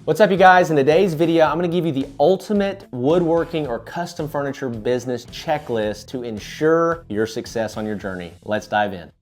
What's up, you guys? In today's video, I'm gonna give you the ultimate woodworking or custom furniture business checklist to ensure your success on your journey. Let's dive in.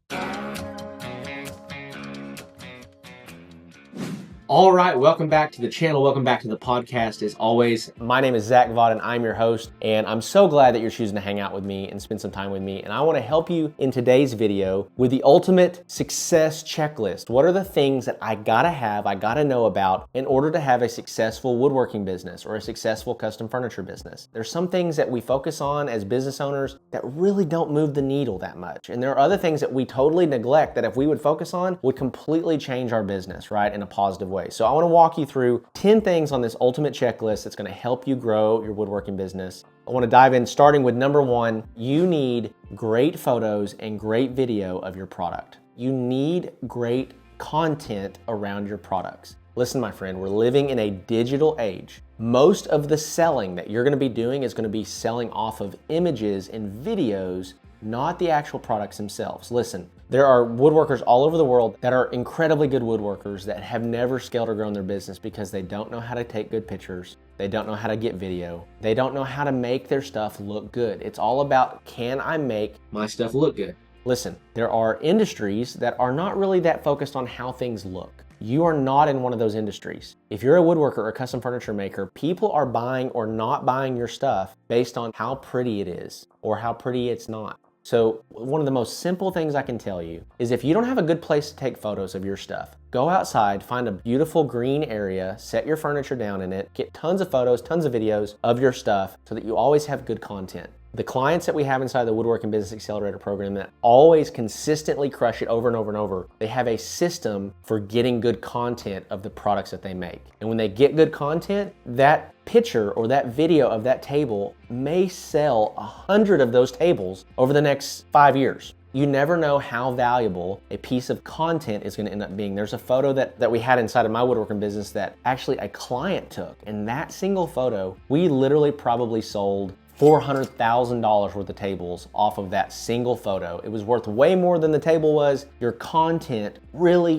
All right, welcome back to the channel. Welcome back to the podcast. As always, my name is Vaught and I'm your host. And I'm so glad that you're choosing to hang out with me and spend some time with me. And I wanna help you in today's video with the ultimate success checklist. What are the things that I gotta know about in order to have a successful woodworking business or a successful custom furniture business? There's some things that we focus on as business owners that really don't move the needle that much. And there are other things that we totally neglect that if we would focus on would completely change our business, right, in a positive way. So I want to walk you through 10 things on this ultimate checklist that's going to help you grow your woodworking business. I want to dive in starting with number one. You need great photos and great video of your product. You need great content around your products. Listen, my friend, we're living in a digital age. Most of the selling that you're going to be doing is going to be selling off of images and videos, not the actual products themselves. Listen, there are woodworkers all over the world that are incredibly good woodworkers that have never scaled or grown their business because they don't know how to take good pictures. They don't know how to get video. They don't know how to make their stuff look good. It's all about, can I make my stuff look good? Listen, there are industries that are not really that focused on how things look. You are not in one of those industries. If you're a woodworker or a custom furniture maker, people are buying or not buying your stuff based on how pretty it is or how pretty it's not. So one of the most simple things I can tell you is if you don't have a good place to take photos of your stuff, go outside, find a beautiful green area, set your furniture down in it, get tons of photos, tons of videos of your stuff so that you always have good content. The clients that we have inside the Woodworking Business Accelerator program that always consistently crush it over and over and over, they have a system for getting good content of the products that they make. And when they get good content, that picture or that video of that table may sell 100 of those tables over the next 5 years. You never know how valuable a piece of content is going to end up being. There's a photo that we had inside of my woodworking business that actually a client took. And that single photo, we literally probably sold $400,000 worth of tables off of that single photo. It was worth way more than the table was. Your content really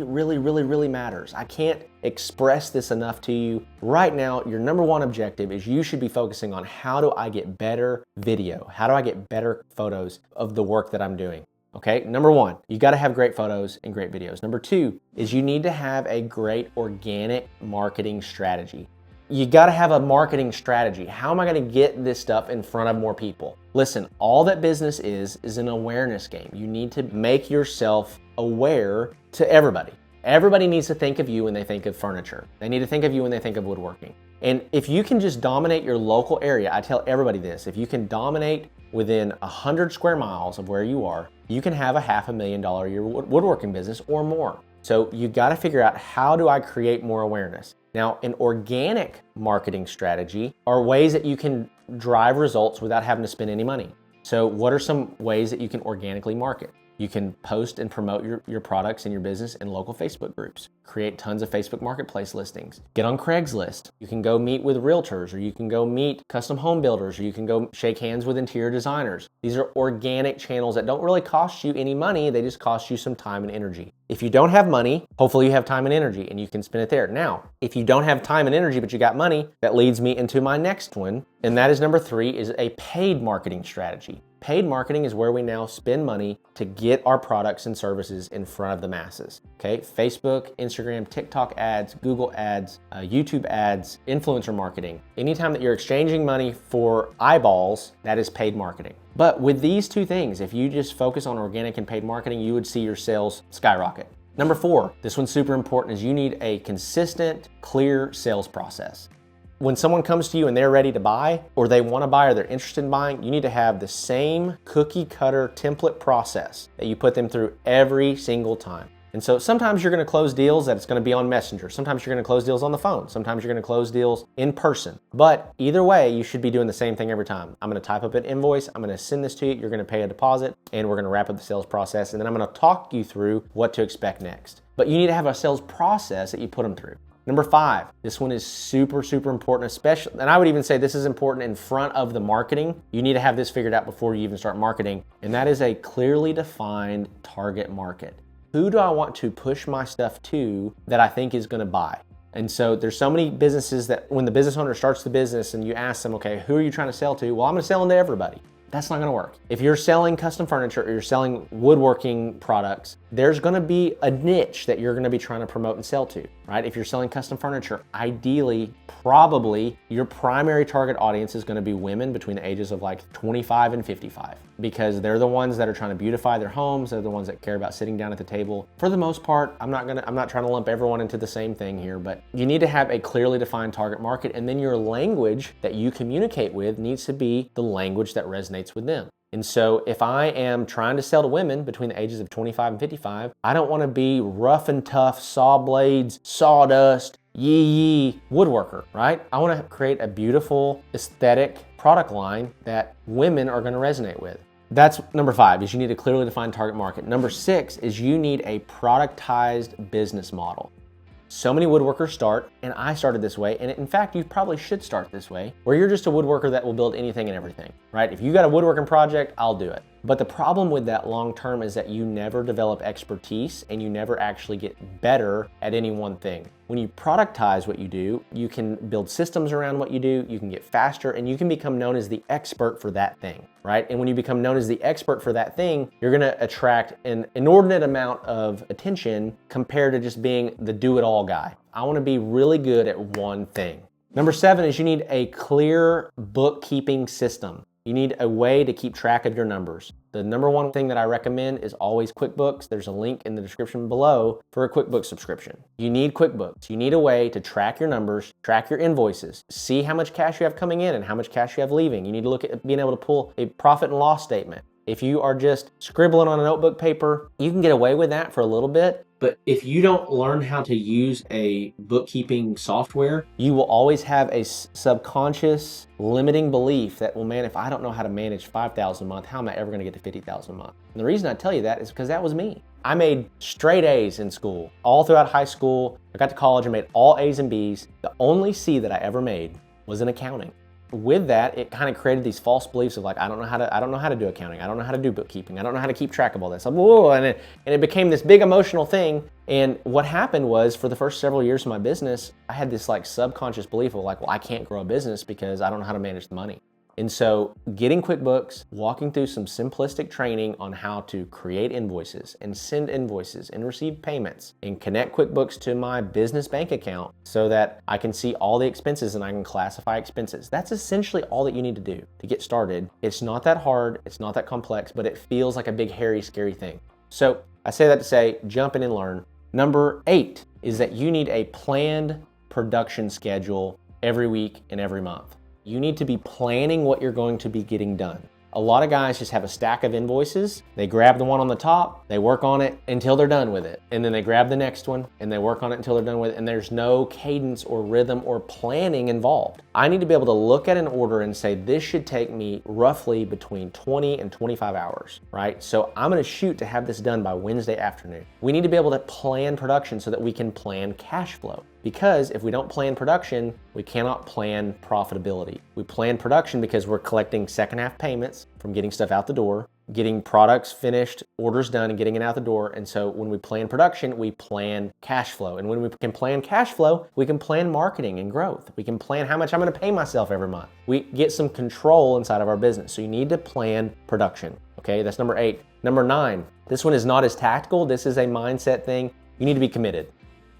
matters. I can't express this enough to you. Right now, your number one objective is you should be focusing on how do I get better video? How do I get better photos of the work that I'm doing? Okay, number one, you gotta have great photos and great videos. Number two is you need to have a great organic marketing strategy. You gotta have a marketing strategy. How am I gonna get this stuff in front of more people? Listen, all that business is an awareness game. You need to make yourself aware to everybody. Everybody needs to think of you when they think of furniture. They need to think of you when they think of woodworking. And if you can just dominate your local area, I tell everybody this, if you can dominate within 100 square miles of where you are, you can have a $500,000 a year woodworking business or more. So you got to figure out, how do I create more awareness? Now, an organic marketing strategy are ways that you can drive results without having to spend any money. So what are some ways that you can organically market? You can post and promote your products and your business in local Facebook groups. Create tons of Facebook Marketplace listings. Get on Craigslist. You can go meet with realtors, or you can go meet custom home builders, or you can go shake hands with interior designers. These are organic channels that don't really cost you any money. They just cost you some time and energy. If you don't have money, hopefully you have time and energy and you can spend it there. Now, if you don't have time and energy, but you got money, that leads me into my next one. And that is number three, is a paid marketing strategy. Paid marketing is where we now spend money to get our products and services in front of the masses. Okay, Facebook, Instagram, TikTok ads, Google ads, YouTube ads, influencer marketing. Anytime that you're exchanging money for eyeballs, that is paid marketing. But with these two things, if you just focus on organic and paid marketing, you would see your sales skyrocket. Number four, this one's super important, is you need a consistent, clear sales process. When someone comes to you and they're ready to buy, or they want to buy, or they're interested in buying, you need to have the same cookie cutter template process that you put them through every single time. And so sometimes you're going to close deals that it's going to be on Messenger. Sometimes you're going to close deals on the phone. Sometimes you're going to close deals in person. But either way, you should be doing the same thing every time. I'm going to type up an invoice. I'm going to send this to you. You're going to pay a deposit, and we're going to wrap up the sales process. And then I'm going to talk you through what to expect next. But you need to have a sales process that you put them through. Number five, this one is super important, especially, and I would even say this is important in front of the marketing. You need to have this figured out before you even start marketing, and that is a clearly defined target market. Who do I want to push my stuff to that I think is gonna buy? And so there's so many businesses that when the business owner starts the business and you ask them, okay, who are you trying to sell to? Well, I'm gonna sell into everybody. That's not gonna work. If you're selling custom furniture or you're selling woodworking products, there's gonna be a niche that you're gonna be trying to promote and sell to, right? If you're selling custom furniture, ideally, probably your primary target audience is gonna be women between the ages of like 25 and 55, because they're the ones that are trying to beautify their homes. They're the ones that care about sitting down at the table. For the most part, I'm not trying to lump everyone into the same thing here, but you need to have a clearly defined target market, and then your language that you communicate with needs to be the language that resonates with them. And so if I am trying to sell to women between the ages of 25 and 55, I don't want to be rough and tough, saw blades, sawdust, yee woodworker, right? I want to create a beautiful aesthetic product line that women are going to resonate with. That's number 5, is you need a clearly defined target market. Number 6 is you need a productized business model. So many woodworkers start, and I started this way, and in fact, you probably should start this way, where you're just a woodworker that will build anything and everything, right? If you got a woodworking project, I'll do it. But the problem with that long term is that you never develop expertise and you never actually get better at any one thing. When you productize what you do, you can build systems around what you do, you can get faster, and you can become known as the expert for that thing, right? And when you become known as the expert for that thing, you're gonna attract an inordinate amount of attention compared to just being the do-it-all guy. I wanna be really good at one thing. Number 7 is you need a clear bookkeeping system. You need a way to keep track of your numbers. The number one thing that I recommend is always QuickBooks. There's a link in the description below for a QuickBooks subscription. You need QuickBooks. You need a way to track your numbers, track your invoices, see how much cash you have coming in and how much cash you have leaving. You need to look at being able to pull a profit and loss statement. If you are just scribbling on a notebook paper, you can get away with that for a little bit. But if you don't learn how to use a bookkeeping software, you will always have a subconscious limiting belief that, well, man, if I don't know how to manage 5,000 a month, how am I ever gonna get to 50,000 a month? And the reason I tell you that is because that was me. I made straight A's in school, all throughout high school. I got to college and made all A's and B's. The only C that I ever made was in accounting. With that, it kind of created these false beliefs of like, I don't know how to do accounting. I don't know how to do bookkeeping. I don't know how to keep track of all this. And it became this big emotional thing. And what happened was, for the first several years of my business, I had this like subconscious belief of like, well, I can't grow a business because I don't know how to manage the money. And so getting QuickBooks, walking through some simplistic training on how to create invoices and send invoices and receive payments and connect QuickBooks to my business bank account so that I can see all the expenses and I can classify expenses. That's essentially all that you need to do to get started. It's not that hard, it's not that complex, but it feels like a big, hairy, scary thing. So I say that to say, jump in and learn. Number 8 is that you need a planned production schedule every week and every month. You need to be planning what you're going to be getting done. A lot of guys just have a stack of invoices. They grab the one on the top, they work on it until they're done with it. And then they grab the next one and they work on it until they're done with it. And there's no cadence or rhythm or planning involved. I need to be able to look at an order and say, this should take me roughly between 20 and 25 hours, right? So I'm gonna shoot to have this done by Wednesday afternoon. We need to be able to plan production so that we can plan cash flow. Because if we don't plan production, we cannot plan profitability. We plan production because we're collecting second half payments from getting stuff out the door, getting products finished, orders done, and getting it out the door. And so when we plan production, we plan cash flow. And when we can plan cash flow, we can plan marketing and growth. We can plan how much I'm gonna pay myself every month. We get some control inside of our business. So you need to plan production, okay? That's number 8. Number 9, this one is not as tactical. This is a mindset thing. You need to be committed.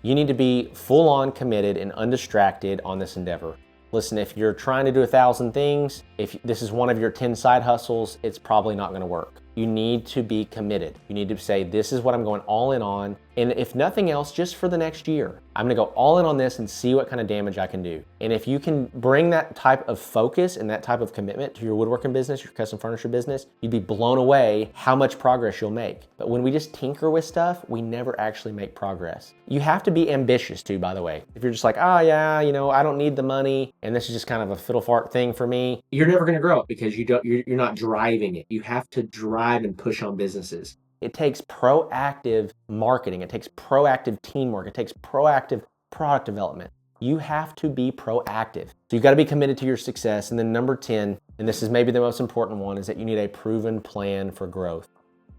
You need to be full on committed and undistracted on this endeavor. Listen, if you're trying to do 1,000 things, if this is one of your 10 side hustles, it's probably not gonna work. You need to be committed. You need to say, this is what I'm going all in on. And if nothing else, just for the next year, I'm gonna go all in on this and see what kind of damage I can do. And if you can bring that type of focus and that type of commitment to your woodworking business, your custom furniture business, you'd be blown away how much progress you'll make. But when we just tinker with stuff, we never actually make progress. You have to be ambitious too, by the way. If you're just like, oh yeah, you know, I don't need the money, and this is just kind of a fiddle fart thing for me, you're never gonna grow because you're not driving it. You have to drive and push on businesses. It takes proactive marketing. It takes proactive teamwork. It takes proactive product development. You have to be proactive. So you've got to be committed to your success. And then number 10, and this is maybe the most important one, is that you need a proven plan for growth.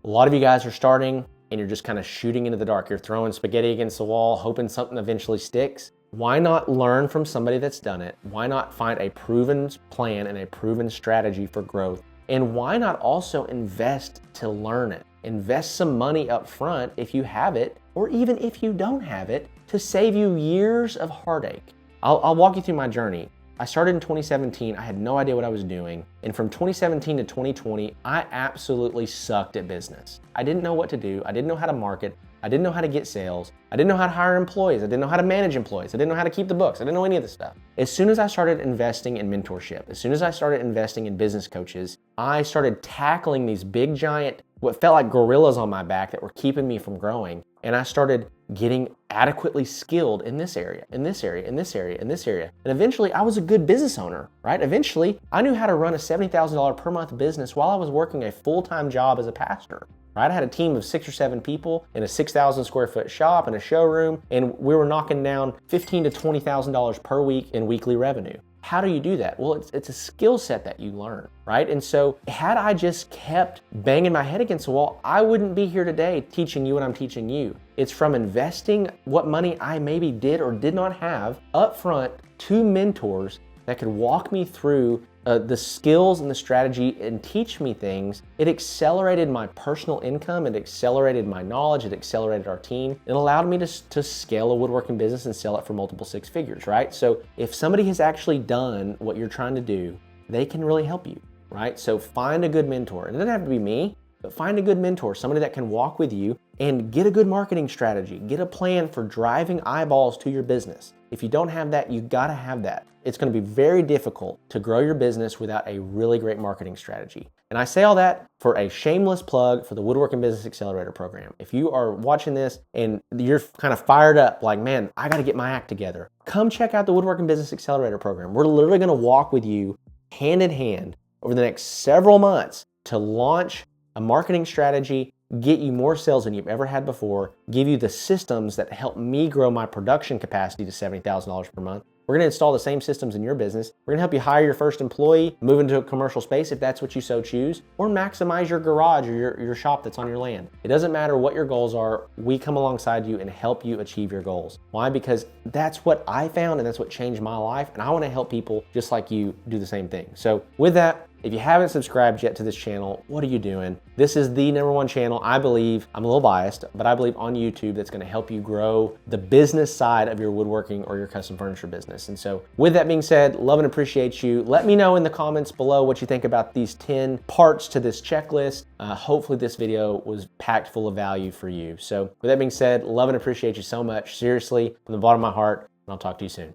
A lot of you guys are starting and you're just kind of shooting into the dark. You're throwing spaghetti against the wall, hoping something eventually sticks. Why not learn from somebody that's done it? Why not find a proven plan and a proven strategy for growth? And why not also invest to learn it? Invest some money up front if you have it, or even if you don't have it, to save you years of heartache. I'll walk you through my journey. I started in 2017. I had no idea what I was doing. And from 2017 to 2020, I absolutely sucked at business. I didn't know what to do. I didn't know how to market. I didn't know how to get sales. I didn't know how to hire employees. I didn't know how to manage employees. I didn't know how to keep the books. I didn't know any of this stuff. As soon as I started investing in mentorship, as soon as I started investing in business coaches, I started tackling these big giant, what felt like gorillas on my back that were keeping me from growing. And I started getting adequately skilled in this area, in this area, in this area, in this area. And eventually I was a good business owner, right? Eventually I knew how to run a $70,000 per month business while I was working a full-time job as a pastor. Right? I had a team of 6 or 7 people in a 6,000 square foot shop and a showroom, and we were knocking down $15,000 to $20,000 per week in weekly revenue. How do you do that? Well, it's a skill set that you learn, right? And so had I just kept banging my head against the wall, I wouldn't be here today teaching you what I'm teaching you. It's from investing what money I maybe did or did not have up front to mentors that could walk me through the skills and the strategy and teach me things. It accelerated my personal income, it accelerated my knowledge, it accelerated our team. It allowed me to scale a woodworking business and sell it for multiple 6 figures, right? So if somebody has actually done what you're trying to do, they can really help you, right? So find a good mentor. It doesn't have to be me, but find a good mentor, somebody that can walk with you and get a good marketing strategy, get a plan for driving eyeballs to your business. If you don't have that, you gotta have that. It's gonna be very difficult to grow your business without a really great marketing strategy. And I say all that for a shameless plug for the Woodworking Business Accelerator program. If you are watching this and you're kind of fired up, like, man, I gotta get my act together, come check out the Woodworking Business Accelerator program. We're literally gonna walk with you hand in hand over the next several months to launch a marketing strategy, get you more sales than you've ever had before, give you the systems that help me grow my production capacity to $70,000 per month. We're gonna install the same systems in your business. We're gonna help you hire your first employee, move into a commercial space if that's what you so choose, or maximize your garage or your shop that's on your land. It doesn't matter what your goals are, we come alongside you and help you achieve your goals. Why? Because that's what I found and that's what changed my life, and I wanna help people just like you do the same thing. So with that, if you haven't subscribed yet to this channel, what are you doing? This is the #1 channel, I believe, I'm a little biased, but I believe on YouTube that's gonna help you grow the business side of your woodworking or your custom furniture business. And so with that being said, love and appreciate you. Let me know in the comments below what you think about these 10 parts to this checklist. Hopefully this video was packed full of value for you. So with that being said, love and appreciate you so much. Seriously, from the bottom of my heart, and I'll talk to you soon.